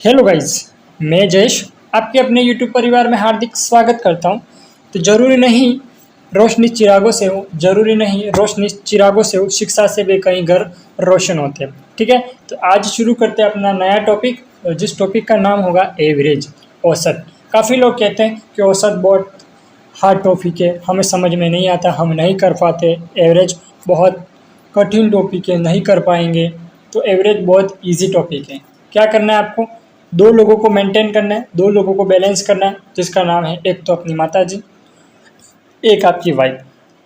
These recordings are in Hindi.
हेलो गाइस, मैं जयेश आपके अपने यूट्यूब परिवार में हार्दिक स्वागत करता हूं। तो ज़रूरी नहीं रोशनी चिरागों से हो, ज़रूरी नहीं रोशनी चिरागों से हो, शिक्षा से भी कई घर रोशन होते हैं। ठीक है, तो आज शुरू करते हैं अपना नया टॉपिक, जिस टॉपिक का नाम होगा एवरेज, औसत। काफ़ी लोग कहते हैं कि औसत बहुत हार्ड टॉपिक है, हमें समझ में नहीं आता, हम नहीं कर पाते। एवरेज बहुत कठिन टॉपिक है, नहीं कर पाएंगे। तो एवरेज बहुत इजी टॉपिक है। क्या करना है आपको? दो लोगों को मेंटेन करना है, दो लोगों को बैलेंस करना है, जिसका नाम है एक तो अपनी माता जी, एक आपकी वाइफ।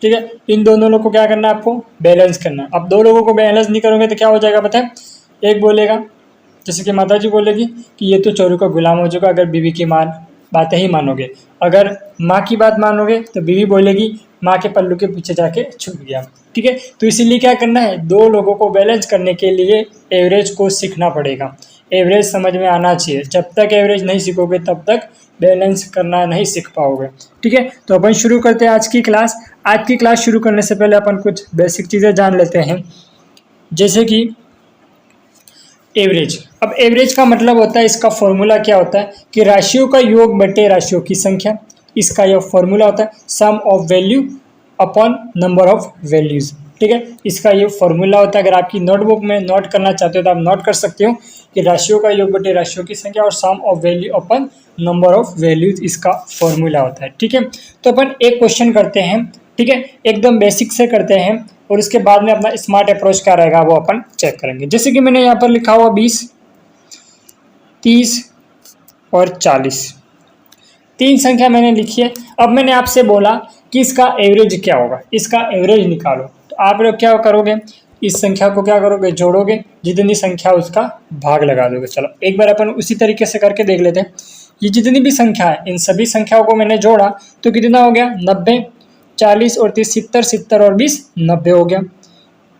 ठीक है, इन दोनों लोगों को क्या करना है? आपको बैलेंस करना है। अब दो लोगों को बैलेंस नहीं करोगे तो क्या हो जाएगा बताएं? एक बोलेगा, जैसे कि माता जी बोलेगी कि ये तो चोरों का गुलाम हो जाएगा अगर बीवी की बातें ही मानोगे। अगर माँ की बात मानोगे तो बीवी बोलेगी माँ के पल्लू के पीछे जाके छुप गया। ठीक है, तो इसीलिए क्या करना है? दो लोगों को बैलेंस करने के लिए एवरेज को सीखना पड़ेगा। एवरेज समझ में आना चाहिए। जब तक एवरेज नहीं सीखोगे तब तक बैलेंस करना नहीं सीख पाओगे। ठीक है, तो अपन शुरू करते हैं आज की क्लास। आज की क्लास शुरू करने से पहले अपन कुछ बेसिक चीज़ें जान लेते हैं, जैसे कि एवरेज। अब एवरेज का मतलब होता है, इसका फॉर्मूला क्या होता है कि राशियों का योग बटे राशियों की संख्या। इसका यह फॉर्मूला होता है sum of value upon number of values. ठीक है, इसका ये फॉर्मूला होता है। अगर आपकी नोटबुक में नोट करना चाहते हो तो आप नोट कर सकते हो कि राशियों का योग बटे राशियों की संख्या और sum of value upon number of values इसका फॉर्मूला होता है। ठीक है, तो अपन एक क्वेश्चन करते हैं। ठीक है, एकदम बेसिक से करते हैं और इसके बाद में अपना स्मार्ट अप्रोच क्या रहेगा वो अपन चेक करेंगे। जैसे कि मैंने यहाँ पर लिखा हुआ 20, 30 और 40, तीन संख्या मैंने लिखी है। अब मैंने आपसे बोला कि इसका एवरेज क्या होगा, इसका एवरेज निकालो। तो आप लोग क्या करोगे? इस संख्या को क्या करोगे? जोड़ोगे, जितनी संख्या उसका भाग लगा दोगे। चलो एक बार अपन उसी तरीके से करके देख लेते हैं। ये जितनी भी संख्या है, इन सभी संख्याओं को मैंने जोड़ा तो कितना हो गया? 90, 40 और 30 70, 70 और 20 90 हो गया।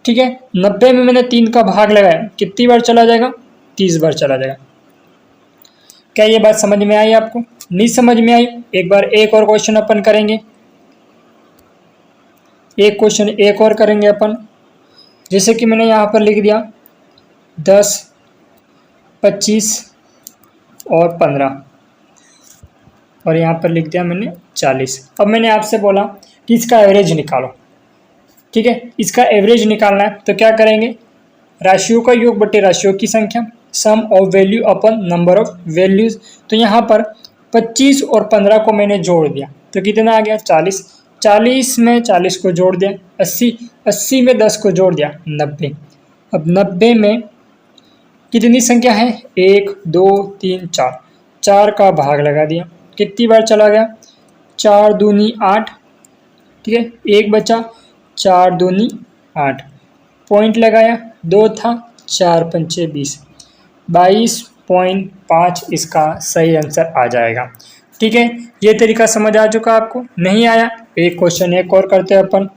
ठीक है, 90 में मैंने 3 का भाग लगाया, कितनी बार चला जाएगा? 30 बार चला जाएगा। क्या ये बात समझ में आई आपको? नहीं समझ में आई? एक बार एक और क्वेश्चन अपन करेंगे, एक क्वेश्चन एक और करेंगे अपन। जैसे कि मैंने यहाँ पर लिख दिया 10, 25 और 15 और यहाँ पर लिख दिया मैंने 40। अब मैंने आपसे बोला कि इसका एवरेज निकालो। ठीक है, इसका एवरेज निकालना है तो क्या करेंगे? राशियों का योग बटे राशियों की संख्या, sum of value upon number of values. तो यहाँ पर 25 और 15 को मैंने जोड़ दिया तो कितना आ गया? 40। 40 में 40 को जोड़ दिया 80, 80 में 10 को जोड़ दिया 90। अब 90 में कितनी संख्या है? 1 2 3 4, 4 का भाग लगा दिया, कितनी बार चला गया? 4 दूनी 8। ठीक है, एक बचा, 4 दूनी 8, पॉइंट लगाया, 2 था, 4 पंचे 20, 22.5 इसका सही आंसर आ जाएगा। ठीक है, ये तरीका समझ आ चुका आपको? नहीं आया? एक क्वेश्चन एक और करते हैं अपन।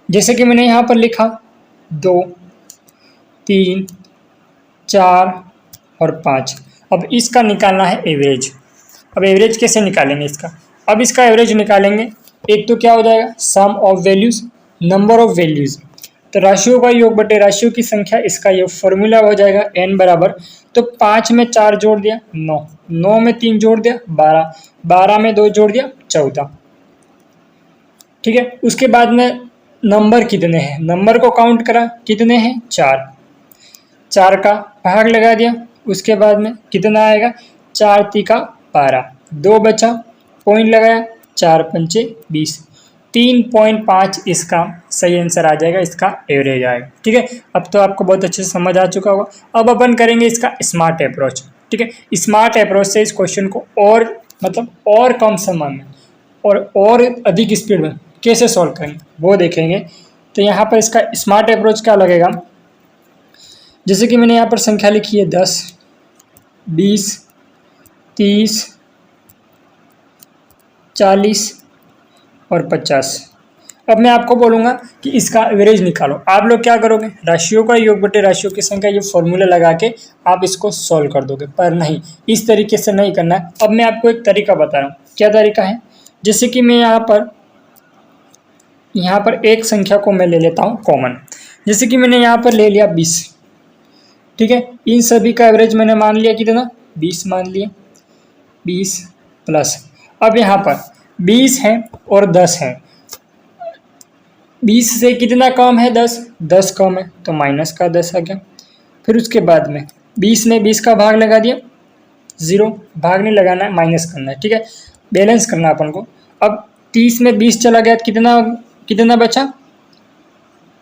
जैसे कि मैंने यहाँ पर लिखा 2, 3, 4 और 5। अब इसका निकालना है एवरेज। अब एवरेज कैसे निकालेंगे इसका? अब इसका एवरेज निकालेंगे, एक तो क्या हो जाएगा? Sum of values, number of values. तो राशियों का योग बटे राशियों की संख्या, इसका ये फॉर्मूला हो जाएगा n बराबर। तो 5 में 4 जोड़ दिया 9, 9 में 3 जोड़ दिया 12, 12 में 2 जोड़ दिया 14। ठीक है, उसके बाद में नंबर कितने हैं? नंबर को काउंट करा, कितने हैं? 4, 4 का भाग लगा दिया, उसके बाद में कितना आएगा? 4 तिका 12, 2 बचा, पॉइंट लगाया, 4 पंचे 20, 3.5 इसका सही आंसर आ जाएगा, इसका एवरेज आएगा। ठीक है, अब तो आपको बहुत अच्छे से समझ आ चुका होगा। अब अपन करेंगे इसका स्मार्ट अप्रोच। ठीक है, स्मार्ट अप्रोच से इस क्वेश्चन को और और कम समय में और अधिक स्पीड में कैसे सॉल्व करेंगे वो देखेंगे। तो यहाँ पर इसका स्मार्ट अप्रोच क्या लगेगा? जैसे कि मैंने यहाँ पर संख्या लिखी है 10, 20, 30, 40 और 50। अब मैं आपको बोलूँगा कि इसका एवरेज निकालो। आप लोग क्या करोगे? राशियों का योग बटे राशियों की संख्या, ये फॉर्मूला लगा के आप इसको सॉल्व कर दोगे, पर नहीं, इस तरीके से नहीं करना है। अब मैं आपको एक तरीका बता रहा हूँ। क्या तरीका है? जैसे कि मैं यहाँ पर एक संख्या को मैं ले लेता हूँ कॉमन। जैसे कि मैंने यहाँ पर ले लिया 20। ठीक है, इन सभी का एवरेज मैंने मान लिया कितना, 20 मान लिया, 20 प्लस, अब यहाँ पर 20 है और 10 है, 20 से कितना कम है, 10, 10 कम है तो माइनस का 10 आ गया। फिर उसके बाद में 20 में 20 का भाग लगा दिया, 0, भाग नहीं लगाना है, माइनस करना है, ठीक है, बैलेंस करना है अपन को। अब 30 में 20 चला गया, कितना कितना बचा,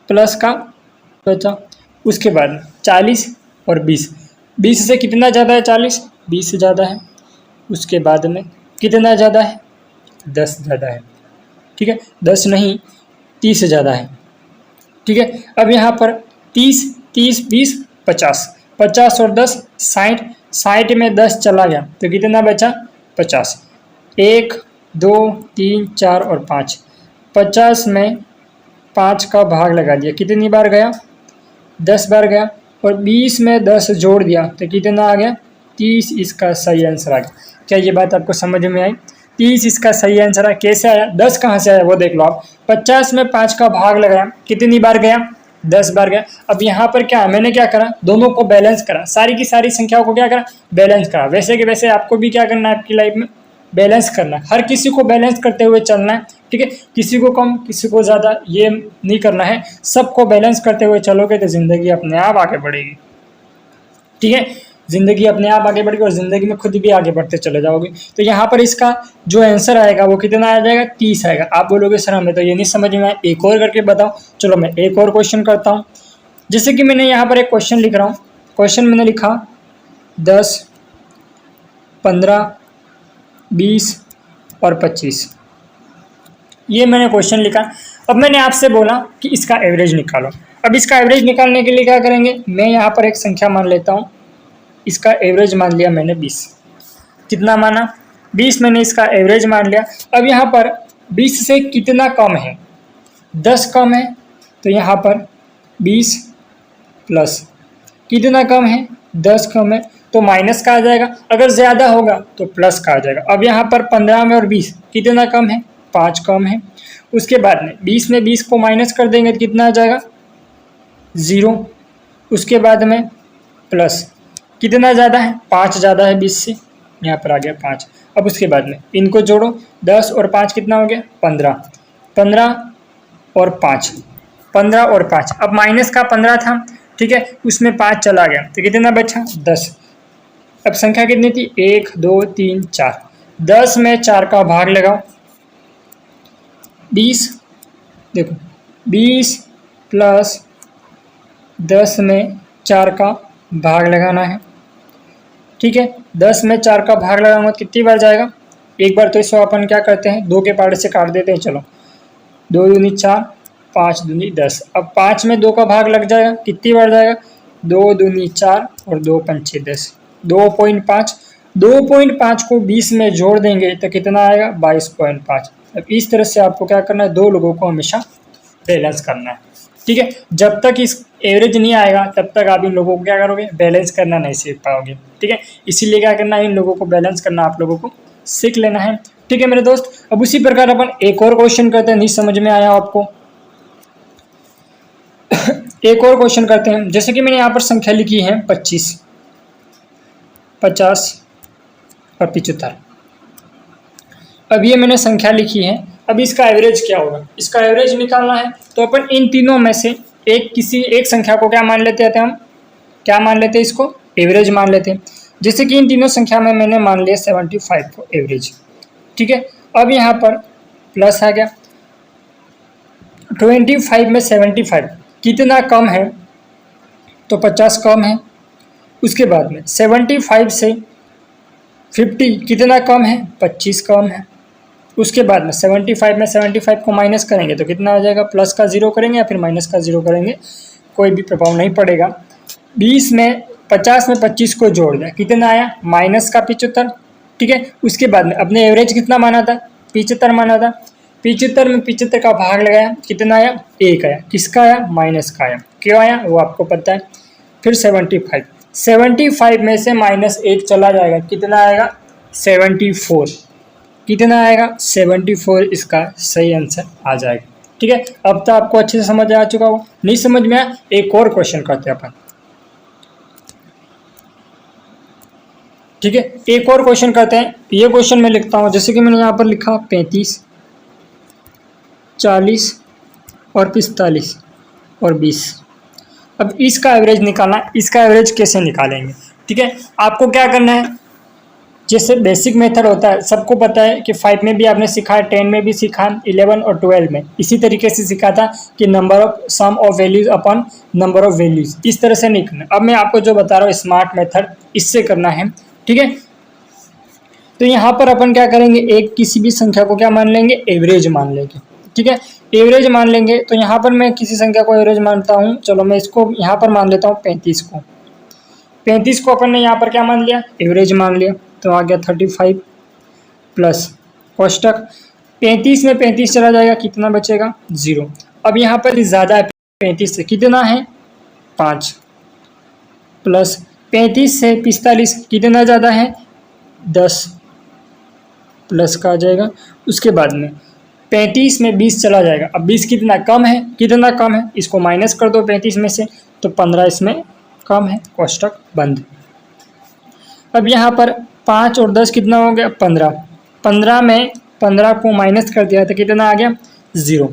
प्लस का बचा। उसके बाद 40 और 20, 20 से कितना ज़्यादा है, 40, 20 से ज़्यादा है। उसके बाद में कितना ज़्यादा है, 10 ज़्यादा है, ठीक है, 10 नहीं 30 से ज़्यादा है, ठीक है। अब यहाँ पर 30, 30, 20, 50, 50 और 10, 60, 60 में 10 चला गया तो कितना बचा, 50, 1, 2, 3, 4 और 5, 50 में 5 का भाग लगा दिया, कितनी बार गया, 10 बार गया, और 20 में 10 जोड़ दिया तो कितना आ गया, 30 इसका सही आंसर आ गया। क्या ये बात आपको समझ में आई, 30 इसका सही आंसर है। कैसे आया, 10 कहाँ से आया वो देख लो आप, 50 में 5 का भाग लगाया, कितनी बार गया, 10 बार गया। अब यहाँ पर क्या मैंने क्या करा, दोनों को बैलेंस करा, सारी की सारी संख्याओं को क्या करा, बैलेंस करा। वैसे कि वैसे आपको भी क्या करना है आपकी लाइफ में, बैलेंस करना है, हर किसी को बैलेंस करते हुए चलना है, ठीक है, किसी को कम किसी को ज़्यादा ये नहीं करना है, सबको बैलेंस करते हुए चलोगे तो ज़िंदगी अपने आप आगे बढ़ेगी, ठीक है, ज़िंदगी अपने आप आगे बढ़ेगी और ज़िंदगी में खुद भी आगे बढ़ते चले जाओगे। तो यहाँ पर इसका जो आंसर आएगा वो कितना आ जाएगा, 30 आएगा। आप बोलोगे सर हमें तो ये नहीं समझ में आया, एक और करके बताओ। चलो मैं एक और क्वेश्चन करता हूँ। जैसे कि मैंने यहाँ पर एक क्वेश्चन लिख रहा हूँ, क्वेश्चन मैंने लिखा 10, 15, 20 और 25, ये मैंने क्वेश्चन लिखा। अब मैंने आपसे बोला कि इसका एवरेज निकालो। अब इसका एवरेज निकालने के लिए क्या करेंगे, मैं यहाँ पर एक संख्या मान लेता हूँ, इसका एवरेज मान लिया मैंने 20, कितना माना, 20 मैंने इसका एवरेज मान लिया। अब यहाँ पर 20 से कितना कम है, 10 कम है, तो यहाँ पर 20 प्लस कितना कम है, 10 कम है तो माइनस का आ जाएगा, अगर ज़्यादा होगा तो प्लस का आ जाएगा। अब यहाँ पर 15 में और 20 कितना कम है, 5 कम है। उसके बाद में 20 में 20 को माइनस कर देंगे तो कितना आ जाएगा, 0। उसके बाद में प्लस कितना ज़्यादा है, 5 ज़्यादा है 20 से, यहाँ पर आ गया 5। अब उसके बाद में इनको जोड़ो, 10 और 5 कितना हो गया, 15, 15 और 5, 15 और 5, अब माइनस का 15 था, ठीक है, उसमें 5 चला गया तो कितना बचा, 10। अब संख्या कितनी थी, 1, 2, 3, 4, 10 में 4 का भाग लगाओ, 20, देखो 20 प्लस 10 में 4 का भाग लगाना है, ठीक है, 10 में 4 का भाग लगाऊंगा कितनी बार जाएगा, एक बार। तो इसको अपन क्या करते हैं, 2 के पार्ट से काट देते हैं, चलो 2 दूनी 4, 5 दूनी 10। अब 5 में 2 का भाग लग जाएगा, कितनी बार जाएगा, 2 दूनी 4 और 2 पंचे 10, 2.5, 2.5 को 20 में जोड़ देंगे तो कितना आएगा, 22.5। अब इस तरह से आपको क्या करना है, दो लोगों को हमेशा बैलेंस करना है, ठीक है। जब तक इस एवरेज नहीं आएगा तब तक आप इन लोगों को क्या करोगे, बैलेंस करना नहीं सीख पाओगे, ठीक है। इसीलिए क्या करना है, इन लोगों को बैलेंस करना आप लोगों को सीख लेना है, ठीक है मेरे दोस्त। अब उसी प्रकार अपन एक और क्वेश्चन करते हैं, नहीं समझ में आया आपको एक और क्वेश्चन करते हैं। जैसे कि मैंने यहाँ पर संख्या लिखी है 25, 50 और 75। अब ये मैंने संख्या लिखी है, अब इसका एवरेज क्या होगा, इसका एवरेज निकालना है। तो अपन इन तीनों में से किसी एक संख्या को क्या मान लेते हैं, हम क्या मान लेते हैं, इसको एवरेज मान लेते हैं। जैसे कि इन तीनों संख्या में मैंने मान लिया 75 को एवरेज, ठीक है। अब यहाँ पर प्लस आ गया, 25 में 75 कितना कम है, तो 50 कम है। उसके बाद में 75 से 50 कितना कम है, 25 कम है। उसके बाद में 75 में 75 को माइनस करेंगे तो कितना आ जाएगा, प्लस का 0 करेंगे या फिर माइनस का 0 करेंगे, कोई भी प्रभाव नहीं पड़ेगा। 20 में 50 में 25 को जोड़ दिया, कितना आया, माइनस का 75, ठीक है। उसके बाद में अपने एवरेज कितना माना था, 75 माना था, 75 में 75 का भाग लगाया, कितना आया, 1 आया। किसका आया, माइनस का आया। क्यों आया वो आपको पता है। फिर 75 में से -1 चला जाएगा, कितना आएगा, 74। कितना आएगा, 74 इसका सही आंसर आ जाएगा, ठीक है। अब तो आपको अच्छे से समझ आ चुका हो, नहीं समझ में आया, एक और क्वेश्चन करते हैं अपन। ठीक है, एक और क्वेश्चन करते हैं। ये क्वेश्चन मैं लिखता हूँ, जैसे कि मैंने यहाँ पर लिखा 35, 40 और 45 और 20। अब इसका एवरेज निकालना है। इसका एवरेज कैसे निकालेंगे? ठीक है, आपको क्या करना है, जैसे बेसिक मेथड होता है, सबको पता है कि 5 में भी आपने सीखा है, 10 में भी सीखा, 11 और 12 में इसी तरीके से सीखा था कि number of sum of values upon number of values, इस तरह से नहीं करना। अब मैं आपको जो बता रहा हूँ स्मार्ट मेथड, इससे करना है। ठीक है, तो यहाँ पर अपन क्या करेंगे, एक किसी भी संख्या को क्या मान लेंगे, एवरेज मान लेंगे। ठीक है, एवरेज मान लेंगे। तो यहाँ पर मैं किसी संख्या को एवरेज मानता हूँ, चलो मैं इसको यहाँ पर मान लेता हूँ 35 को। 35 को अपन ने यहाँ पर क्या मान लिया, एवरेज मान लिया। तो आ गया 35 प्लस कोष्टक, 35 में 35 चला जाएगा, कितना बचेगा, 0। अब यहाँ पर ज़्यादा है 35 से, कितना है, 5 प्लस 35 से 45 कितना ज़्यादा है, 10 प्लस का आ जाएगा। उसके बाद में 35 में 20 चला जाएगा। अब 20 कितना कम है, कितना कम है, इसको माइनस कर दो 35 में से, तो 15 इसमें कम है, कोष्टक बंद। अब यहाँ पर 5 और 10 कितना हो गया, 15। 15 में 15 को माइनस कर दिया तो कितना आ गया, 0।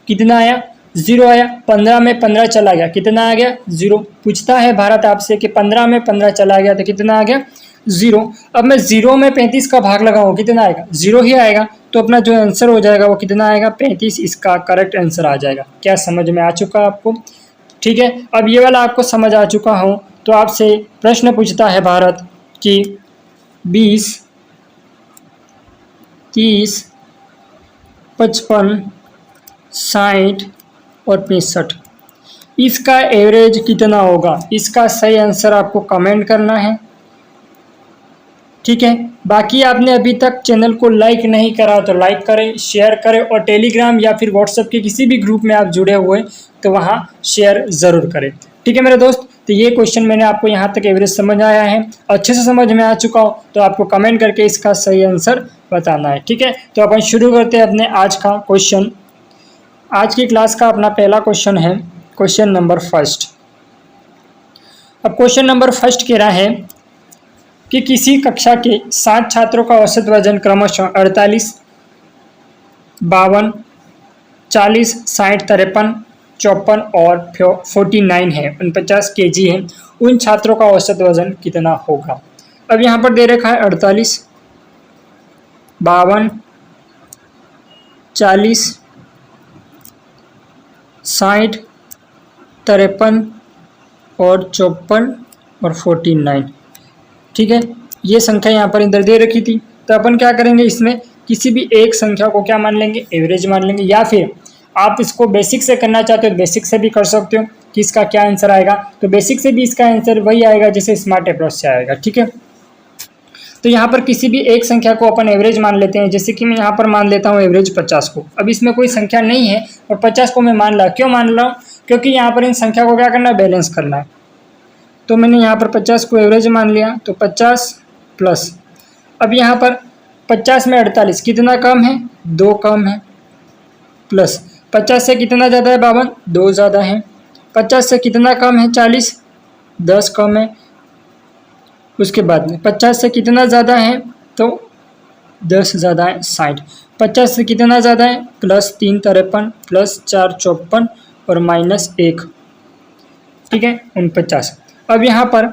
कितना आया, 0 आया। 15 में 15 चला गया, कितना आ गया, 0। पूछता है भारत आपसे कि 15 में 15 चला गया तो कितना आ गया, 0। अब मैं 0 में 35 का भाग लगाऊँ, कितना आएगा, 0 ही आएगा। तो अपना जो आंसर हो जाएगा वो कितना आएगा, 35 इसका करेक्ट आंसर आ जाएगा। क्या समझ में आ चुका आपको? ठीक है, अब ये वाला आपको समझ आ चुका हो तो आपसे प्रश्न पूछता है भारत कि 20, 30, 55, 60 और 65 इसका एवरेज कितना होगा। इसका सही आंसर आपको कमेंट करना है। ठीक है, बाकी आपने अभी तक चैनल को लाइक नहीं करा तो लाइक करें, शेयर करें, और टेलीग्राम या फिर व्हाट्सएप के किसी भी ग्रुप में आप जुड़े हुए तो वहाँ शेयर ज़रूर करें। ठीक है मेरे दोस्त, तो ये क्वेश्चन मैंने आपको यहाँ तक एवरेज समझ आया है, अच्छे से समझ में आ चुका हो तो आपको कमेंट करके इसका सही आंसर बताना है। ठीक है, तो अपन शुरू करते हैं अपने आज का क्वेश्चन। आज की क्लास का अपना पहला क्वेश्चन है क्वेश्चन नंबर फर्स्ट। अब क्वेश्चन नंबर फर्स्ट कह रहा है कि किसी कक्षा के 7 छात्रों का औसत वजन क्रमशः 48, 52, 40, 60, 53, 54 और 49 है, 49 kg है। उन छात्रों का औसत वजन कितना होगा। अब यहाँ पर दे रखा है 48, 52, 40, 60, 53 और 54 और 49। ठीक है, ये संख्या यहाँ पर इधर दे रखी थी। तो अपन क्या करेंगे, इसमें किसी भी एक संख्या को क्या मान लेंगे, एवरेज मान लेंगे, या फिर आप इसको बेसिक से करना चाहते हो बेसिक से भी कर सकते हो कि इसका क्या आंसर आएगा। तो बेसिक से भी इसका आंसर वही आएगा जैसे स्मार्ट अप्रोच से आएगा। ठीक है, तो यहाँ पर किसी भी एक संख्या को अपन एवरेज मान लेते हैं। जैसे कि मैं यहाँ पर मान लेता हूँ एवरेज 50 को। अब इसमें कोई संख्या नहीं है और 50 को मैं मान ला, क्यों मान रहा हूँ, क्योंकि यहाँ पर इन संख्या को क्या करना है, बैलेंस करना है। तो मैंने यहाँ पर 50 को एवरेज मान लिया, तो 50 प्लस, अब यहाँ पर 50 में 48 कितना कम है, 2 कम है, प्लस 50 से कितना ज़्यादा है, 52, 2 ज़्यादा है। 50 से कितना कम है, 40, 10 कम है। उसके बाद में 50 से कितना ज़्यादा है, तो 10 ज़्यादा है, 60। 50 से कितना ज़्यादा है, +3 53, +4 54 और -1, ठीक है, 49। अब यहाँ पर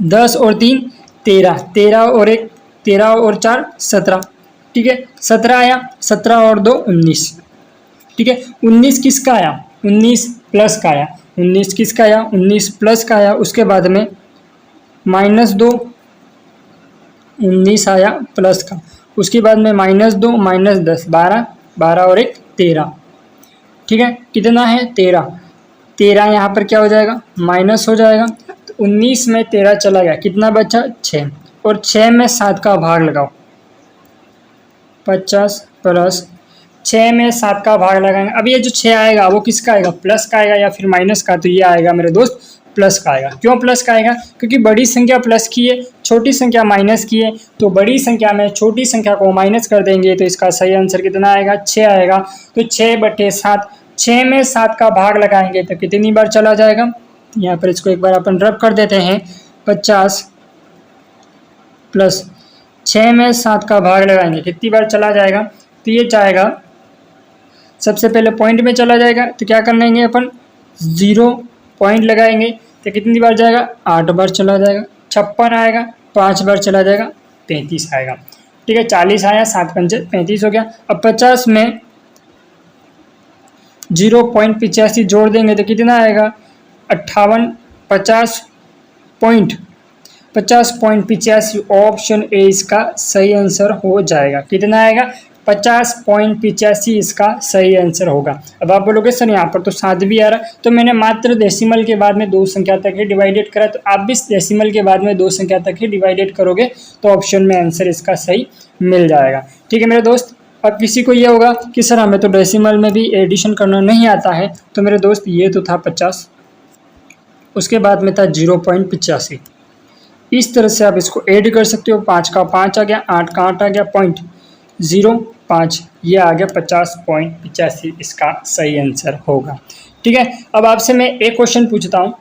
10 और 3 13, 13 और 1 13 और 4 17, ठीक है, 17 आया, 17 और 2 19, ठीक है। 19 किसका आया, 19 प्लस का आया, 19 किसका आया, 19 प्लस का आया। उसके बाद में -2 19 आया प्लस का, उसके बाद में -2 -10 12, 12 और 1 13, ठीक है, कितना है 13। 13 यहाँ पर क्या हो जाएगा, माइनस हो जाएगा। तो 19 में 13 चला गया, कितना बचा 6, और 6 में 7 का भाग लगाओ, 50 प्लस 6 में 7 का भाग लगाएंगे। अब ये जो 6 आएगा वो किसका आएगा, प्लस का आएगा या फिर माइनस का, तो ये आएगा मेरे दोस्त प्लस का आएगा। क्यों प्लस का आएगा, क्योंकि बड़ी संख्या प्लस की है, छोटी संख्या माइनस की है, तो बड़ी संख्या में छोटी संख्या को माइनस कर देंगे तो इसका सही आंसर कितना आएगा, 6 आएगा। तो 6/7, 6 में 7 का भाग लगाएंगे तो कितनी बार चला जाएगा, यहाँ पर इसको एक बार अपन रब कर देते हैं, 50 प्लस 6 में 7 का भाग लगाएंगे, कितनी बार चला जाएगा, तो ये चाहेगा सबसे पहले पॉइंट में चला जाएगा, तो क्या कर लेंगे अपन 0 पॉइंट लगाएंगे, तो कितनी बार जाएगा 8 बार चला जाएगा। 56 आएगा, 5 बार चला जाएगा, 35 आएगा। ठीक है, 40 आया, 7 पंचे 35 हो गया। अब 50 में 0.85 जोड़ देंगे तो कितना आएगा 58, 50.85 ऑप्शन ए इसका सही आंसर हो जाएगा। कितना आएगा 50.85 इसका सही आंसर होगा। अब आप बोलोगे सर यहाँ पर तो 7 भी आ रहा, तो मैंने मात्र डेसिमल के बाद में 2 संख्या तक ही डिवाइडेड करा, तो आप भी डेसिमल के बाद में 2 संख्या तक ही डिवाइडेड करोगे तो ऑप्शन में आंसर इसका सही मिल जाएगा। ठीक है मेरे दोस्त। अब किसी को ये होगा कि सर हमें तो डेसिमल में भी एडिशन करना नहीं आता है, तो मेरे दोस्त ये तो था 50, उसके बाद में था 0.85, इस तरह से आप इसको ऐड कर सकते हो। 5 का 5 आ गया, 8 का 8 आ गया, 0.05 ये आ गया 50.85 इसका सही आंसर होगा। ठीक है, अब आपसे मैं एक क्वेश्चन पूछता हूँ।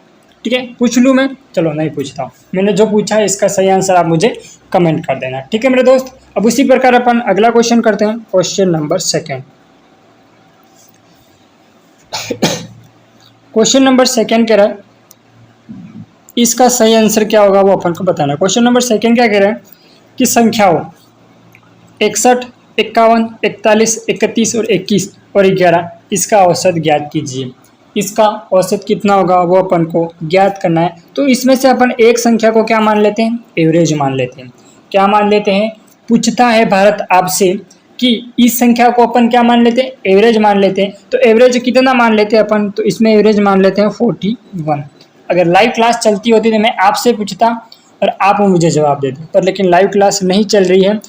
ठीक है, पूछ लूँ मैं, चलो नहीं पूछता हूँ, मैंने जो पूछा है इसका सही आंसर आप मुझे कमेंट कर देना। ठीक है मेरे दोस्त। अब उसी प्रकार अपन अगला क्वेश्चन करते हैं, क्वेश्चन नंबर 2। क्वेश्चन नंबर 2 कह रहा है इसका सही आंसर क्या होगा वो अपन को बताना। क्वेश्चन नंबर 2 क्या कह रहा है कि संख्याओं 61, 51, 41, 31 और 21 और 11 इसका औसत ज्ञात कीजिए। इसका औसत कितना होगा वो अपन को ज्ञात करना है। तो इसमें से अपन एक संख्या को क्या मान लेते हैं, एवरेज मान लेते हैं। क्या मान लेते हैं, पूछता है भारत आपसे कि इस संख्या को अपन क्या मान लेते हैं, एवरेज मान लेते हैं। तो एवरेज कितना मान लेते हैं अपन, तो इसमें एवरेज मान लेते हैं 41। अगर लाइव क्लास चलती होती तो मैं आपसे पूछता और आप मुझे जवाब देते, पर लेकिन लाइव क्लास नहीं चल रही है,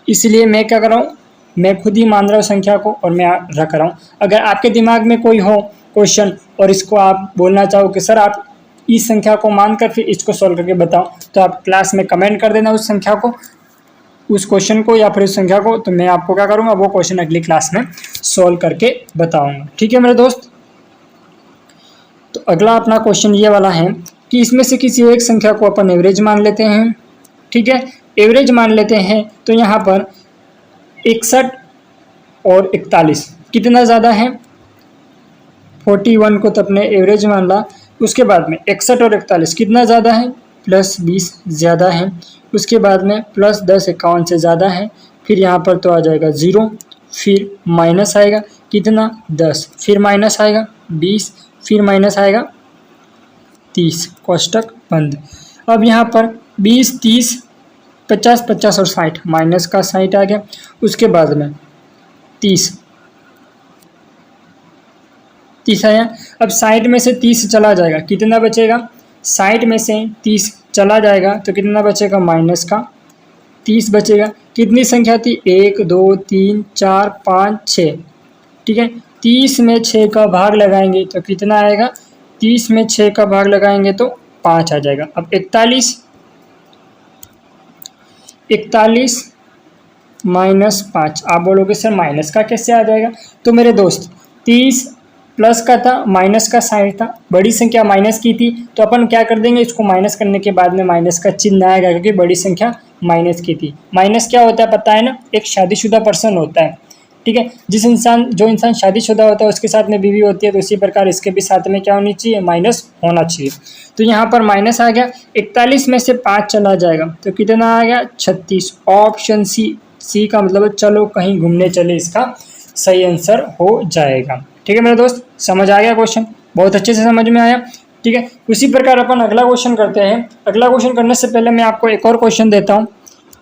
इसलिए मैं क्या कर रहा हूँ, मैं खुद ही मान रहा हूँ संख्या को और मैं रख रहा हूँ। अगर आपके दिमाग में कोई हो क्वेश्चन और इसको आप बोलना चाहो कि सर आप इस संख्या को मानकर फिर इसको सॉल्व करके बताओ, तो आप क्लास में कमेंट कर देना उस संख्या को, उस क्वेश्चन को या फिर उस संख्या को, तो मैं आपको क्या करूँगा वो क्वेश्चन अगली क्लास में सॉल्व करके बताऊँगा। ठीक है मेरे दोस्त। तो अगला अपना क्वेश्चन ये वाला है कि इसमें से किसी एक संख्या को अपन एवरेज मान लेते हैं। ठीक है, एवरेज मान लेते हैं, तो यहाँ पर 61 और 41 कितना ज़्यादा है, 41 को तो अपने एवरेज मान ला। उसके बाद में 61 और 41 कितना ज़्यादा है, +20 ज़्यादा है। उसके बाद में +10 51 से ज़्यादा है। फिर यहाँ पर तो आ जाएगा 0, फिर माइनस आएगा कितना 10, फिर माइनस आएगा 20, फिर माइनस आएगा 30, कोष्टक बंद। अब यहाँ पर 20, 30, 50, 50 और 60, माइनस का 60 आ गया। उसके बाद में 30 आया। अब 60 में से 30 चला जाएगा, कितना बचेगा, 60 में से 30 चला जाएगा तो कितना बचेगा, माइनस का 30 बचेगा। कितनी संख्या थी, 1 2 3 4 5 6। ठीक है, 30 में 6 का भाग लगाएंगे तो कितना आएगा, 30 में 6 का भाग लगाएंगे तो 5 आ जाएगा। अब 41 माइनस 5, आप बोलोगे सर माइनस का कैसे आ जाएगा, तो मेरे दोस्त 30 प्लस का था, माइनस का 60 था, बड़ी संख्या माइनस की थी, तो अपन क्या कर देंगे, इसको माइनस करने के बाद में माइनस का चिन्ह आएगा क्योंकि बड़ी संख्या माइनस की थी। माइनस क्या होता है पता है ना, एक शादीशुदा पर्सन होता है। ठीक है, जो इंसान शादीशुदा होता है उसके साथ में बीवी होती है, तो इसी प्रकार इसके भी साथ में क्या होनी चाहिए, माइनस होना चाहिए। तो यहाँ पर माइनस आ गया, 41 में से 5 चला जाएगा तो कितना आ गया, 36। ऑप्शन सी का मतलब चलो कहीं घूमने चले, इसका सही आंसर हो जाएगा। ठीक है मेरे दोस्त, समझ आ गया क्वेश्चन, बहुत अच्छे से समझ में आया। ठीक है, उसी प्रकार अपन अगला क्वेश्चन करते हैं। अगला क्वेश्चन करने से पहले मैं आपको एक और क्वेश्चन देता हूँ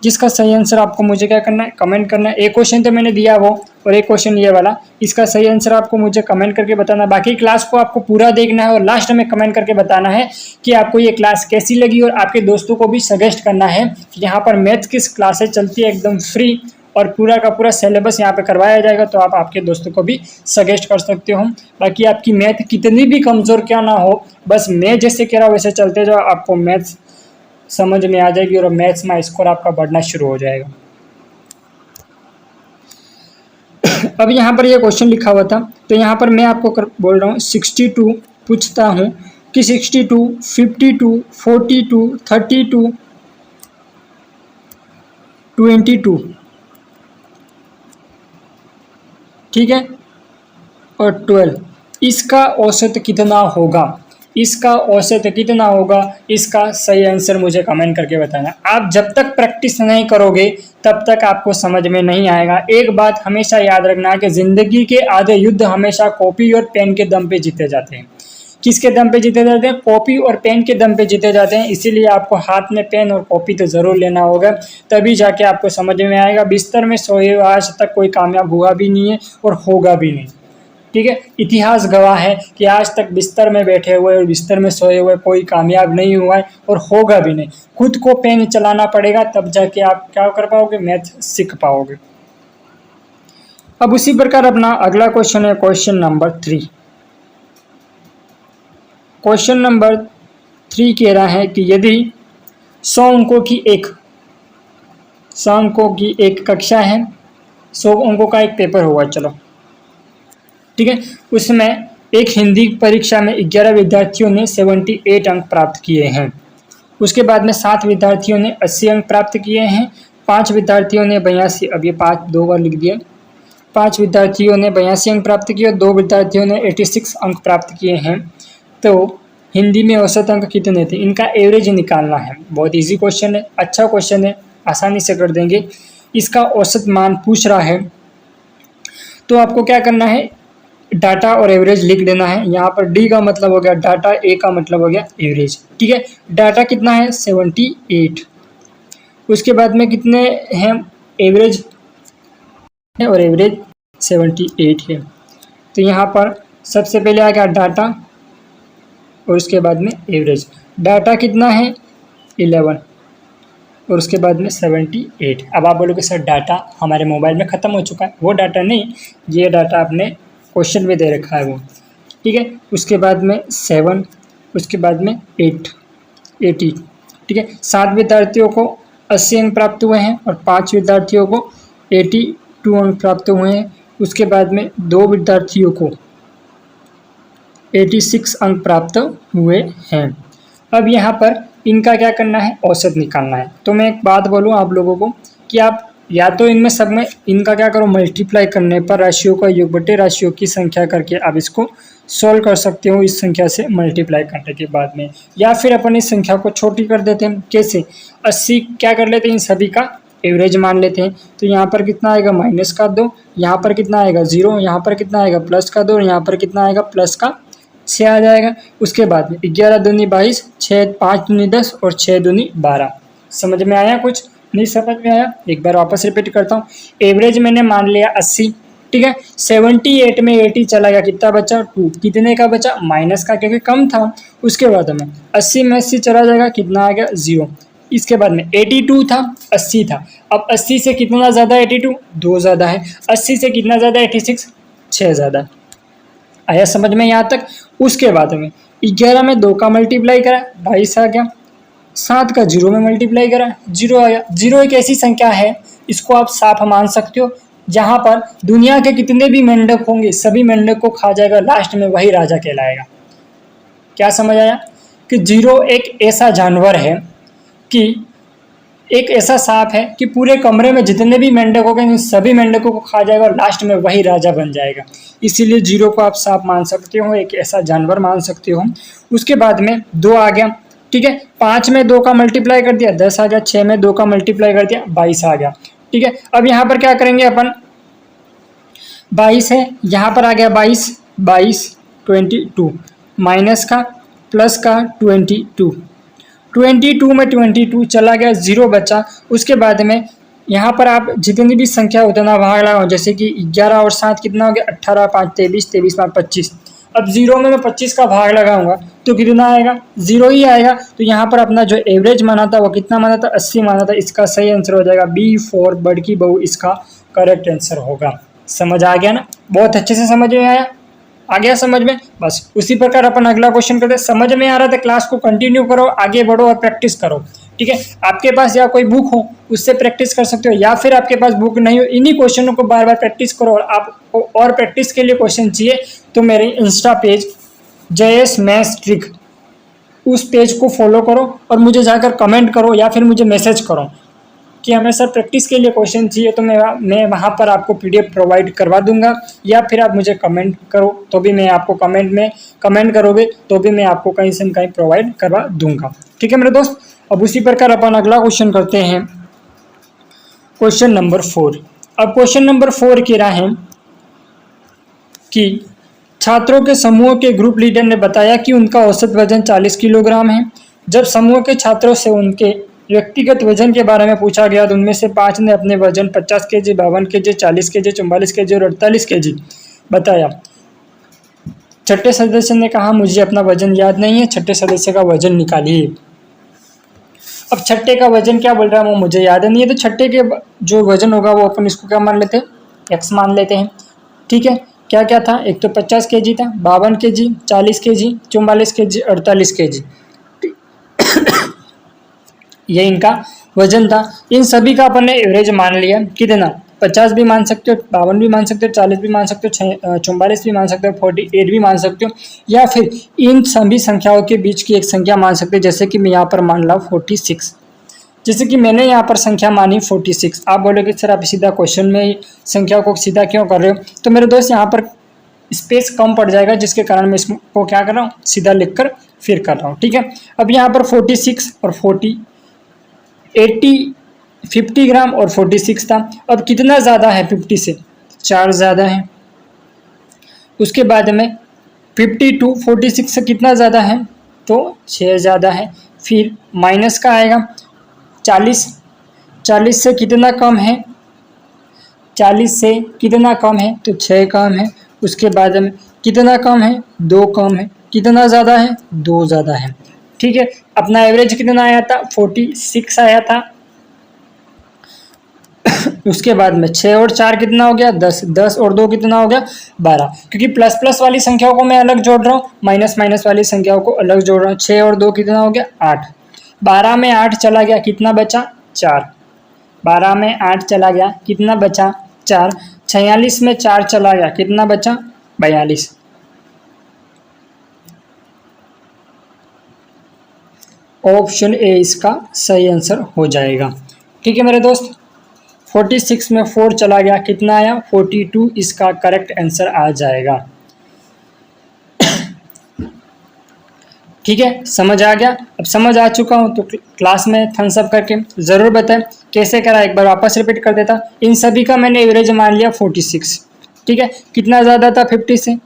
जिसका सही आंसर आपको मुझे क्या करना है, कमेंट करना है। एक क्वेश्चन तो मैंने दिया वो, और एक क्वेश्चन ये वाला, इसका सही आंसर आपको मुझे कमेंट करके बताना। बाकी क्लास को आपको पूरा देखना है और लास्ट में कमेंट करके बताना है कि आपको ये क्लास कैसी लगी, और आपके दोस्तों को भी सजेस्ट करना है कि यहाँ पर मैथ की क्लासेस चलती है एकदम फ्री, और पूरा का पूरा सिलेबस यहाँ पे करवाया जाएगा, तो आप आपके दोस्तों को भी सजेस्ट कर सकते हो। बाकी आपकी मैथ कितनी भी कमज़ोर क्या ना हो, बस मैं जैसे कह रहा हूँ वैसे चलते जाओ, आपको मैथ्स समझ में आ जाएगी और मैथ्स में स्कोर आपका बढ़ना शुरू हो जाएगा। अब यहाँ पर ये क्वेश्चन लिखा हुआ था, तो यहाँ पर मैं आपको बोल रहा हूँ 62 पूछता हूँ कि 62, 52, 42, 32 22, ठीक है, और 12, इसका औसत कितना होगा? इसका औसत कितना होगा? इसका सही आंसर मुझे कमेंट करके बताना। आप जब तक प्रैक्टिस नहीं करोगे तब तक आपको समझ में नहीं आएगा। एक बात हमेशा याद रखना कि जिंदगी के आधे युद्ध हमेशा कॉपी और पेन के दम पे जीते जाते हैं। किसके दम पे जीते जाते हैं? कॉपी और पेन के दम पे जीते जाते हैं। इसीलिए आपको हाथ में पेन और कॉपी तो जरूर लेना होगा, तभी जाके आपको समझ में आएगा। बिस्तर में सोए हुए आज तक कोई कामयाब हुआ भी नहीं है और होगा भी नहीं, ठीक है। इतिहास गवाह है कि आज तक बिस्तर में बैठे हुए और बिस्तर में सोए हुए कोई कामयाब नहीं हुआ है और होगा भी नहीं। खुद को पेन चलाना पड़ेगा, तब जाके आप क्या कर पाओगे? मैथ सीख पाओगे। अब उसी प्रकार अपना अगला क्वेश्चन है क्वेश्चन नंबर 3। क्वेश्चन नंबर 3 कह रहा है कि यदि 100 अंकों की एक कक्षा है, 100 अंकों का एक पेपर हुआ, चलो ठीक है, उसमें एक हिंदी परीक्षा में 11 विद्यार्थियों ने 78 अंक प्राप्त किए हैं। उसके बाद में 7 विद्यार्थियों ने 80 अंक प्राप्त किए हैं, 5 विद्यार्थियों ने 82, अब ये 5 2 बार लिख दिया, 5 विद्यार्थियों ने 82 अंक प्राप्त किए और 2 विद्यार्थियों ने 86 अंक प्राप्त किए हैं। तो हिंदी में औसत अंक कितने थे? इनका एवरेज निकालना है। बहुत इजी क्वेश्चन है, अच्छा क्वेश्चन है, आसानी से कर देंगे। इसका औसत मान पूछ रहा है, तो आपको क्या करना है? डाटा और एवरेज लिख देना है। यहाँ पर डी का मतलब हो गया डाटा, ए का मतलब हो गया एवरेज, ठीक है। डाटा कितना है? 78। उसके बाद में कितने हैं? एवरेज है और एवरेज 78 है। तो यहाँ पर सबसे पहले आ गया डाटा और उसके बाद में एवरेज। डाटा कितना है? 11 और उसके बाद में 78। अब आप बोलोगे सर डाटा हमारे मोबाइल में ख़त्म हो चुका है। वो डाटा नहीं, ये डाटा आपने क्वेश्चन में दे रखा है वो, ठीक है। उसके बाद में 7, उसके बाद में 80, ठीक है। 7 विद्यार्थियों को 80 अंक प्राप्त हुए हैं और 5 विद्यार्थियों को 82 अंक प्राप्त हुए हैं। उसके बाद में 2 विद्यार्थियों को 86 अंक प्राप्त हुए हैं। अब यहाँ पर इनका क्या करना है? औसत निकालना है। तो मैं एक बात बोलूँ आप लोगों को कि आप या तो इनमें सब में इनका क्या करो, मल्टीप्लाई करने पर राशियों का योग बटे राशियों की संख्या करके आप इसको सॉल्व कर सकते हो इस संख्या से मल्टीप्लाई करने के बाद में। या फिर अपन इस संख्या को छोटी कर देते हैं। कैसे? 80 क्या कर लेते हैं? इन सभी का एवरेज मान लेते हैं। तो यहाँ पर कितना आएगा? माइनस का 2, यहाँ पर कितना आएगा? 0, यहाँ पर कितना आएगा? प्लस का 2 और यहाँ पर कितना आएगा? प्लस का 6 आ जाएगा। उसके बाद में 11 दूनी 22, 6 5 दूनी 10 और 6 दूनी 12। समझ में आया? कुछ नहीं समझ में आया? एक बार वापस रिपीट करता हूँ। एवरेज मैंने मान लिया 80, ठीक है। 78 में 80 चला गया, कितना बचा? 2। कितने का बचा? माइनस का, क्योंकि कम था। उसके बाद में 80 में 80 चला जाएगा, कितना आ गया? 0। इसके बाद में 82 था, 80 था। अब 80 से कितना ज़्यादा? 82 2 ज़्यादा है। 80 से कितना ज़्यादा? 86 6 ज़्यादा है। आया समझ में यहाँ तक? उसके बाद में 11 में 2 का मल्टीप्लाई करा, 22 आ गया। 7 का 0 में मल्टीप्लाई करा, 0 आ गया। 0 एक ऐसी संख्या है, इसको आप साफ मान सकते हो, जहाँ पर दुनिया के कितने भी मेंढक होंगे सभी मेंढक को खा जाएगा, लास्ट में वही राजा कहलाएगा। क्या समझ आया? कि 0 एक ऐसा जानवर है, कि एक ऐसा सांप है कि पूरे कमरे में जितने भी मेंढक होंगे सभी मेंढकों को खा जाएगा और लास्ट में वही राजा बन जाएगा। इसीलिए 0 को आप सांप मान सकते हो, एक ऐसा जानवर मान सकते हो। उसके बाद में 2 आ गया, ठीक है। 5 में 2 का मल्टीप्लाई कर दिया, 10 आ गया। 6 में 2 का मल्टीप्लाई कर दिया, 22 आ गया, ठीक है। अब यहाँ पर क्या करेंगे अपन? 22 है, यहाँ पर आ गया 22, 22 माइनस का प्लस का 22 में 22 चला गया, 0 बचा। उसके बाद में यहाँ पर आप जितनी भी संख्या उतना भाग लगाओ, जैसे कि 11 और 7 कितना हो गया? 18 5 23, 23 5 25। अब 0 में मैं 25 का भाग लगाऊंगा तो कितना आएगा? 0 ही आएगा। तो यहाँ पर अपना जो एवरेज माना था वो कितना माना था? 80 माना था। इसका सही आंसर हो जाएगा B4 बड़की बहू, इसका करेक्ट आंसर होगा। समझ आ गया ना? बहुत अच्छे से समझ में आया? आ गया समझ में? बस उसी प्रकार अपन अगला क्वेश्चन करते हैं। समझ में आ रहा था? क्लास को कंटिन्यू करो, आगे बढ़ो और प्रैक्टिस करो, ठीक है। आपके पास या कोई बुक हो उससे प्रैक्टिस कर सकते हो, या फिर आपके पास बुक नहीं हो, इन्हीं क्वेश्चनों को बार बार प्रैक्टिस करो। और आपको और प्रैक्टिस के लिए क्वेश्चन चाहिए तो मेरे Insta page JS maths trick, उस पेज को फॉलो करो और मुझे जाकर कमेंट करो या फिर मुझे मैसेज करो, कि हमें सर प्रैक्टिस के लिए क्वेश्चन चाहिए तो मैं वहाँ पर आपको PDF प्रोवाइड करवा दूंगा, या फिर आप मुझे कमेंट करो तो भी मैं आपको कमेंट करोगे तो भी मैं आपको कहीं से कहीं प्रोवाइड करवा दूंगा। ठीक है मेरे दोस्त। अब उसी प्रकार अपन अगला क्वेश्चन करते हैं, क्वेश्चन नंबर 4। अब क्वेश्चन नंबर 4 कह रहा है कि छात्रों के समूह के ग्रुप लीडर ने बताया कि उनका औसत वजन 40 किलोग्राम है। जब समूह के छात्रों से उनके व्यक्तिगत वजन के बारे में पूछा गया तो उनमें से 5 ने अपने वजन 50 केजी, 52 केजी, 40 केजी, 44 केजी और 48 केजी बताया। छठे सदस्य ने कहा मुझे अपना वजन याद नहीं है, छठे सदस्य का वजन निकालिए। अब छठे का वजन क्या बोल रहा है वो मुझे याद नहीं है, तो छठे के जो वजन होगा वो अपन इसको क्या मान लेते हैं, x मान लेते हैं। ठीक है, क्या क्या था, एक तो 50 केजी था, 52 केजी, 40 केजी, 44 केजी, 48 केजी, ये इनका वजन था। इन सभी का अपन ने एवरेज मान लिया। कितना, 50 भी मान सकते हो, 52 भी मान सकते हो, 40 भी मान सकते हो, 44 भी मान सकते हो, 48 भी मान सकते हो, या फिर इन सभी संख्याओं के बीच की एक संख्या मान सकते हो। जैसे कि मैं यहाँ पर मान ला 46, जैसे कि मैंने यहाँ पर संख्या मानी 46। आप बोलोगे सर आप सीधा क्वेश्चन में ही संख्या को सीधा क्यों कर रहे हो, तो मेरे दोस्त यहाँ पर स्पेस कम पड़ जाएगा, जिसके कारण मैं इसको क्या कर रहा हूँ, सीधा लिखकर फिर कर रहा हूँ। ठीक है, अब यहाँ पर 46 और 50 ग्राम और 46 था। अब कितना ज़्यादा है 50 से, 4 ज़्यादा है। उसके बाद में 52 46 से कितना ज़्यादा है, तो 6 ज़्यादा है। फिर माइनस का आएगा 40 से कितना कम है, 40 से कितना कम है, तो 6 कम है। उसके बाद में कितना कम है, 2 कम है। कितना ज़्यादा है, 2 ज़्यादा है। ठीक है, अपना एवरेज कितना आया था, 46 आया था। उसके बाद में 6 और 4 कितना हो गया, 10, 10 और 2 कितना हो गया, 12। क्योंकि प्लस प्लस वाली संख्याओं को मैं अलग जोड़ रहा हूँ, माइनस माइनस वाली संख्याओं को अलग जोड़ रहा हूँ। 6 और 2 कितना हो गया, 8। 12 में 8 चला गया, कितना बचा, 4। 12 में 8 चला गया, कितना बचा, 4। 46 में 4 चला गया, कितना बचा, 42। ऑप्शन ए इसका सही आंसर हो जाएगा। ठीक है मेरे दोस्त, 46 में 4 चला गया, कितना आया, 42 इसका करेक्ट आंसर आ जाएगा। ठीक है, समझ आ गया। अब समझ आ चुका हूँ तो क्लास में थम्स अप करके ज़रूर बताएं कैसे करा, एक बार वापस रिपीट कर देता। इन सभी का मैंने एवरेज मान लिया 46। ठीक है, कितना ज़्यादा था 50 से,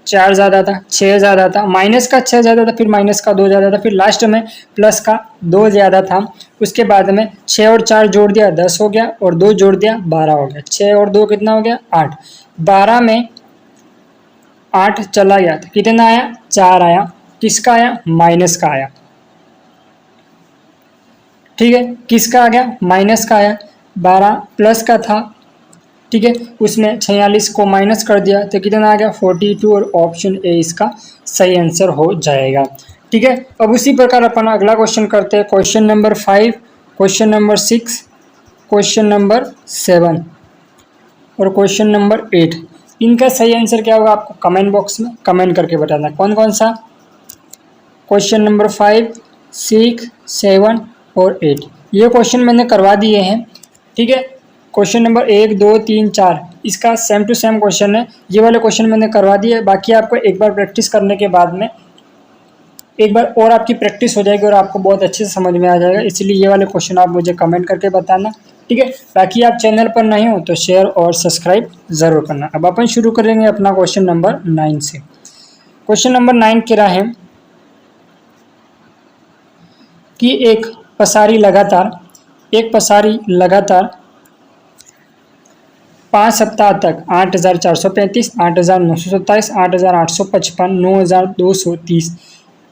4 ज़्यादा था, 6 ज़्यादा था, माइनस का 6 ज़्यादा था, फिर माइनस का 2 ज़्यादा था, फिर लास्ट में प्लस का 2 ज़्यादा था। उसके बाद में 6 और 4 जोड़ दिया 10 हो गया, और 2 जोड़ दिया 12 हो गया। 6 और 2 कितना हो गया, 8। 12 में 8 चला गया तो कितना आया, 4 आया। किसका आया, माइनस का आया। ठीक है, किसका आ गया, माइनस का आया। 12 प्लस का था, ठीक है, उसमें 46 को माइनस कर दिया तो कितना आ गया, 42। और ऑप्शन ए इसका सही आंसर हो जाएगा। ठीक है, अब उसी प्रकार अपन अगला क्वेश्चन करते हैं, question number 5, question number 6, question number 7 और क्वेश्चन नंबर 8। इनका सही आंसर क्या होगा आपको कमेंट बॉक्स में कमेंट करके बताना। कौन कौन सा, क्वेश्चन नंबर 5, 6, 7 और 8, ये क्वेश्चन मैंने करवा दिए हैं। ठीक है, क्वेश्चन नंबर 1, 2, 3, 4 इसका सेम टू सेम क्वेश्चन है। ये वाले क्वेश्चन मैंने करवा दिए, बाकी आपको एक बार प्रैक्टिस करने के बाद में एक बार और आपकी प्रैक्टिस हो जाएगी और आपको बहुत अच्छे से समझ में आ जाएगा। इसलिए ये वाले क्वेश्चन आप मुझे कमेंट करके बताना। ठीक है, बाकी आप चैनल पर नहीं हो तो शेयर और सब्सक्राइब ज़रूर करना। अब अपन शुरू करेंगे अपना क्वेश्चन नंबर 9 से। क्वेश्चन नंबर 9 कह रहा है कि एक पसारी लगातार 5 सप्ताह तक 8,435, 8,927, 8,855, 9,230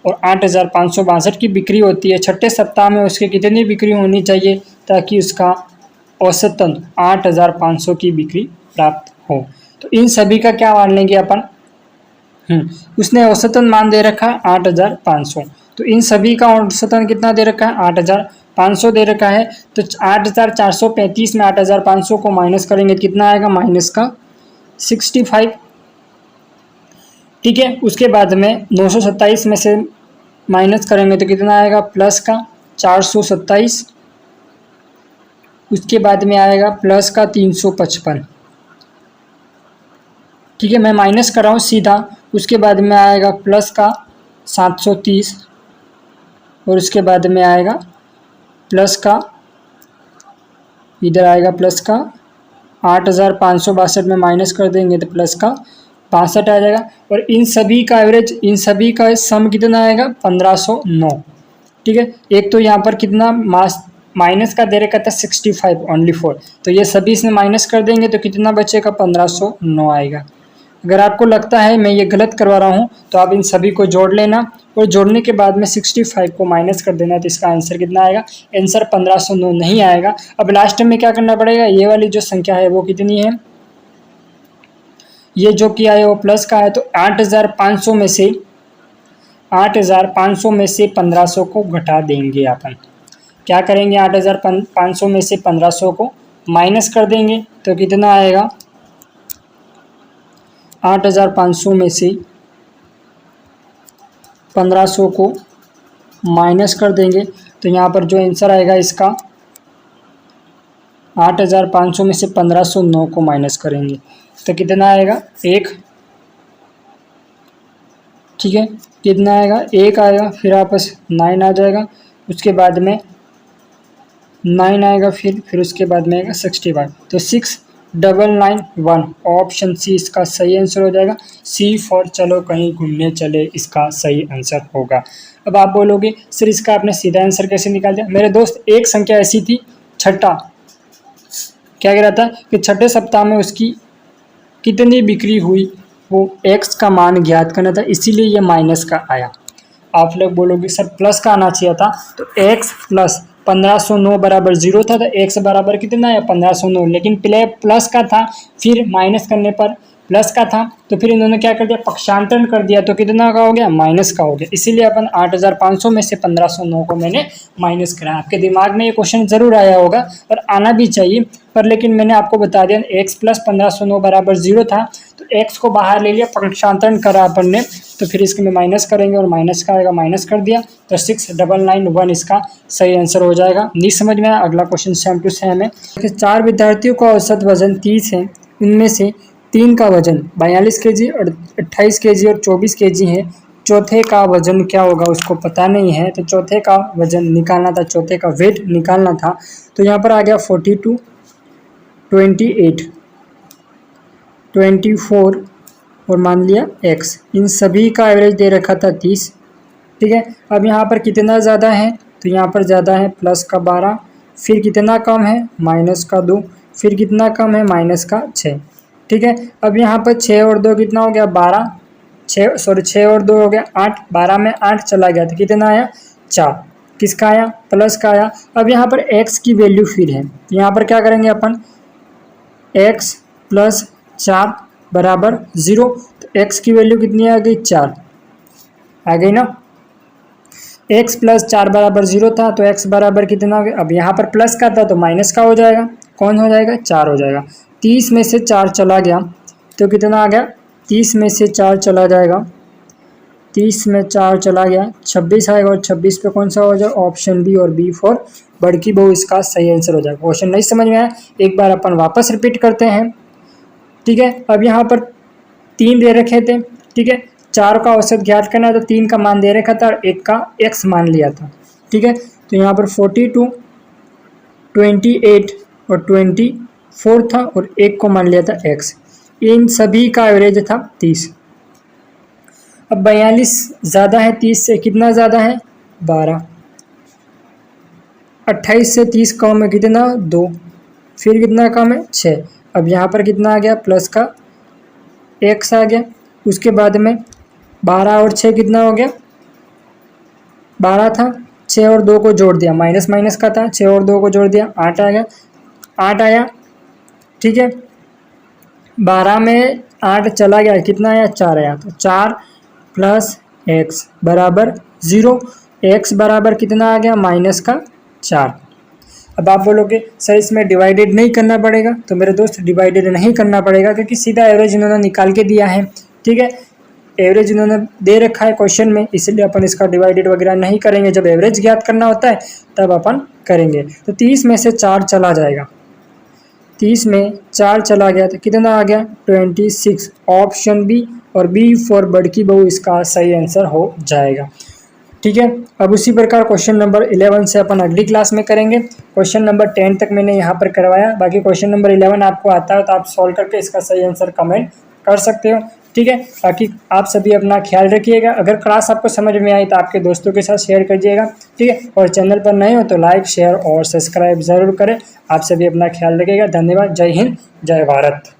और 8,562 की बिक्री होती है। छठे सप्ताह में उसकी कितनी बिक्री होनी चाहिए ताकि उसका औसतन 8,500 की बिक्री प्राप्त हो। तो इन सभी का क्या मान लेंगे अपन, उसने औसतन मान दे रखा है 8,500, तो इन सभी का औसतन कितना दे रखा है, 8,500 दे रखा है। तो 8,435 में 8,500 को माइनस करेंगे कितना आएगा, माइनस का 65। ठीक है, उसके बाद में 927 में से माइनस करेंगे तो कितना आएगा, प्लस का 427। उसके बाद में आएगा प्लस का 355, ठीक है, मैं माइनस कर रहा हूँ सीधा। उसके बाद में आएगा प्लस का 730 और उसके बाद में आएगा प्लस का, इधर आएगा प्लस का 8562 में माइनस कर देंगे तो प्लस का 65 आ जाएगा। और इन सभी का एवरेज, इन सभी का सम कितना आएगा 1509, ठीक है। एक तो यहाँ पर कितना माइनस का दे रखा था 65 ओनली 4, तो ये सभी इसमें माइनस कर देंगे तो कितना बचेगा 1509 आएगा। अगर आपको लगता है मैं ये गलत करवा रहा हूँ तो आप इन सभी को जोड़ लेना और जोड़ने के बाद में 65 को माइनस कर देना, तो इसका आंसर कितना आएगा, आंसर 1509 नहीं आएगा। अब लास्ट में क्या करना पड़ेगा, ये वाली जो संख्या है वो कितनी है, ये जो किया है वो प्लस का है, तो 8500 में से 8500 में से 1500 को घटा देंगे अपन। क्या करेंगे, 8500 में से 1500 को माइनस कर देंगे तो कितना आएगा, 8500 में से 1500 को माइनस कर देंगे तो यहाँ पर जो आंसर आएगा इसका 8500 में से 1509 को माइनस करेंगे तो कितना आएगा 1, ठीक है, कितना आएगा 1 आएगा, फिर आपस 9 आ जाएगा, उसके बाद में 9 आएगा, फिर उसके बाद में आएगा 65, तो 6991 ऑप्शन सी इसका सही आंसर हो जाएगा। सी फॉर चलो कहीं घूमने चले इसका सही आंसर होगा। अब आप बोलोगे सर इसका आपने सीधा आंसर कैसे निकाल दिया। मेरे दोस्त एक संख्या ऐसी थी, छठा, क्या कह रहा था कि छठे सप्ताह में उसकी कितनी बिक्री हुई, वो x का मान ज्ञात करना था, इसीलिए ये माइनस का आया। आप लोग बोलोगे सर प्लस का आना चाहिए था, तो x प्लस 1509 बराबर 0 था, तो x बराबर कितना है 1509, लेकिन पहले प्लस का था फिर माइनस करने पर प्लस का था, तो फिर इन्होंने क्या कर दिया पक्षांतरण कर दिया, तो कितना का हो गया माइनस का हो गया। इसीलिए अपन 8500 में से 1509 को मैंने माइनस करा। आपके दिमाग में ये क्वेश्चन जरूर आया होगा और आना भी चाहिए, पर लेकिन मैंने आपको बता दिया x प्लस 1509 बराबर 0 था, तो x को बाहर ले लिया, पक्षांतरण करा अपन ने, तो फिर इसके में माइनस करेंगे और माइनस का आएगा, माइनस कर दिया तो 6991 इसका सही आंसर हो जाएगा। नहीं समझ में आया, अगला क्वेश्चन सेम टू सेम है। 4 विद्यार्थियों का औसत वजन 30 है, उनमें से 3 का वजन 42 केजी और 28 केजी और 24 केजी है, चौथे का वजन क्या होगा उसको पता नहीं है, तो चौथे का वजन निकालना था, चौथे का वेट निकालना था। तो यहाँ पर आ गया 42, 28, 24 और मान लिया x, इन सभी का एवरेज दे रखा था 30, ठीक है। अब यहाँ पर कितना ज़्यादा है, तो यहाँ पर ज़्यादा है प्लस का 12, फिर कितना कम है माइनस का 2, फिर कितना कम है माइनस का 6, ठीक है। अब यहाँ पर 6 और 2 कितना हो गया 12, 6 और 2 हो गया 8, 12 में 8 चला गया तो कितना आया 4, किसका आया प्लस का आया। अब यहाँ पर x की वैल्यू फिर है, तो यहाँ पर क्या करेंगे अपन, x प्लस 4 बराबर 0, तो x की वैल्यू कितनी आ गई 4 आ गई ना। x प्लस 4 बराबर 0 था, तो x बराबर कितना हो गया, अब यहाँ पर प्लस का था तो माइनस का हो जाएगा, कौन हो जाएगा 4 हो जाएगा। 30 में से 4 चला गया तो कितना आ गया, 30 में से 4 चला जाएगा, 30 में 4 चला गया 26 आएगा, और 26 पे कौन सा हो जाएगा ऑप्शन बी, और बी फॉर बड़की बहू इसका सही आंसर हो जाएगा। क्वेश्चन नहीं समझ में आया, एक बार अपन वापस रिपीट करते हैं, ठीक है। अब यहाँ पर 3 दे रखे थे, ठीक है, 4 का औसत ज्ञात करना तो 3 का मान दे रखा था और 1 का x मान लिया था, ठीक है। तो यहाँ पर 42, 28 और 24 था और 1 को मान लिया था x, इन सभी का एवरेज था 30। अब 42 ज़्यादा है 30 से, कितना ज़्यादा है 12, 28 से 30 कम है कितना 2, फिर कितना कम है 6। अब यहाँ पर कितना आ गया प्लस का x आ गया, उसके बाद में 12 और 6 कितना हो गया 12 था, 6 और 2 को जोड़ दिया, माइनस माइनस का था, 6 और 2 को जोड़ दिया 8 आ गया, 8 आया, ठीक है। 12 में 8 चला गया, कितना आया 4 आया, तो 4 प्लस x बराबर 0, x बराबर कितना आ गया माइनस का 4। अब आप बोलोगे सर इसमें डिवाइडेड नहीं करना पड़ेगा, तो मेरे दोस्त डिवाइडेड नहीं करना पड़ेगा क्योंकि सीधा एवरेज इन्होंने निकाल के दिया है, ठीक है। एवरेज इन्होंने दे रखा है क्वेश्चन में, इसलिए अपन इसका डिवाइडेड वगैरह नहीं करेंगे। जब एवरेज ज्ञात करना होता है तब अपन करेंगे तो 30 में से 4 चला जाएगा, 30 में 4 चला गया तो कितना आ गया 26। ऑप्शन बी और बी फॉर बड़की बहू इसका सही आंसर हो जाएगा। ठीक है, अब उसी प्रकार क्वेश्चन नंबर 11 से अपन अगली क्लास में करेंगे। क्वेश्चन नंबर 10 तक मैंने यहाँ पर करवाया, बाकी क्वेश्चन नंबर 11 आपको आता है तो आप सॉल्व करके इसका सही आंसर कमेंट कर सकते हो। ठीक है, बाकी आप सभी अपना ख्याल रखिएगा। अगर क्लास आपको समझ में आई तो आपके दोस्तों के साथ शेयर करिएगा। ठीक है, और चैनल पर नए हो तो लाइक शेयर और सब्सक्राइब ज़रूर करें। आप सभी अपना ख्याल रखिएगा। धन्यवाद। जय हिंद, जय भारत।